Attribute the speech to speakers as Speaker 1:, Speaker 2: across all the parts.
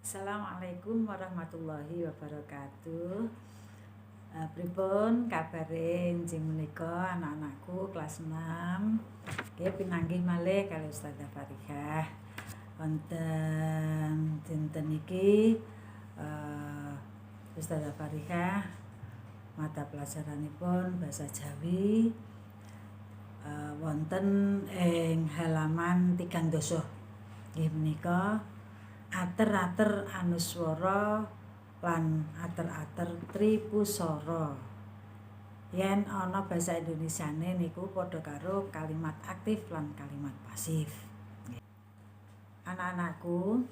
Speaker 1: Assalamualaikum warahmatullahi wabarakatuh. Pripun kabare njing menika anak-anakku kelas 6. Nggih pinanggih malih kali Ustazah Farihah. Wonten dinten iki Ustazah Farihah mata pelajaranipun basa Jawi wonten ing halaman 3 nggih menika ater-ater anuswara lan ater-ater tripusara. Yen ana basa Indonesiane niku padha karo kalimat aktif lan kalimat pasif. Anak-anakku,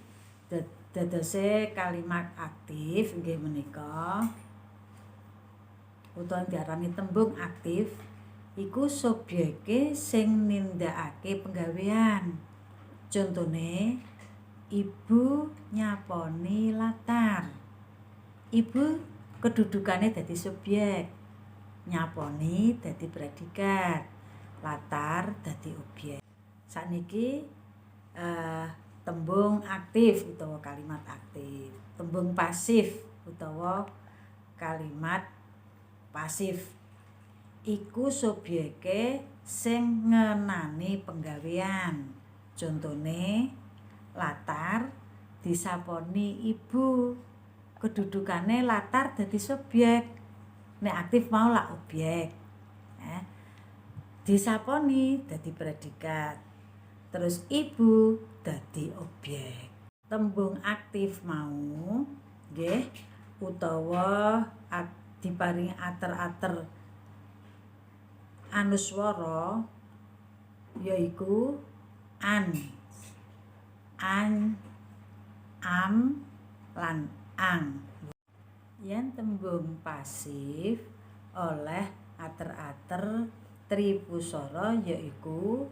Speaker 1: dadose kalimat aktif nggih menika utawa diarani tembung aktif iku subyeke sing nindakake penggawean. Contone ibu nyaponi latar. Ibu kedudukane dadi subyek, nyaponi dadi predikat, latar dadi objek. Sakniki tembung aktif utawa kalimat aktif, tembung pasif utawa kalimat pasif iku subyeke sing ngenani penggawean. Contone latar disaponi ibu, kedudukane latar dadi subyek, nek aktif mau lah objek, disaponi dadi predikat, terus ibu dadi objek. Tembung aktif mau nggih utawa diparingi ater-ater anuswara yaiku an, am lan ang. Yen tembung pasif oleh ater-ater tripusara yaiku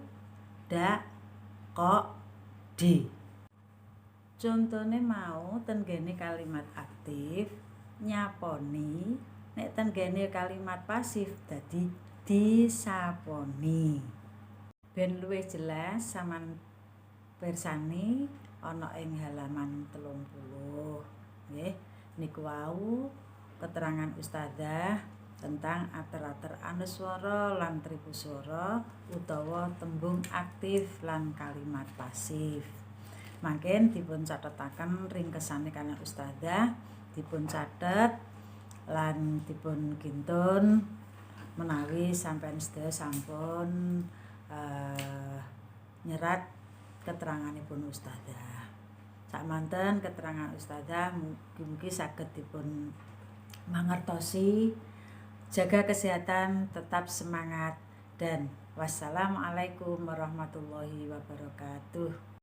Speaker 1: dak, kok, di. Contone mau tenggene kalimat aktif nyaponi, nek tenggene kalimat pasif dadi disaponi. Ben luwih jelas sampeyan pirsani ana ing halaman 30 nggih. Niku wau keterangan Ustazah tentang ater-ater anuswara lan tripuswara utawa tembung aktif lan kalimat pasif. Mangken dipun catetaken ringkesane kaliyan Ustazah, dipun catet lan dipun gintun menawi sampeyan sedaya sampun nyerat keteranganipun Ustazah. Sakmanten keterangan Ustazah mugi-mugi saged dipun mangertosi. Jaga kesehatan, tetap semangat, dan wassalamualaikum warahmatullahi wabarakatuh.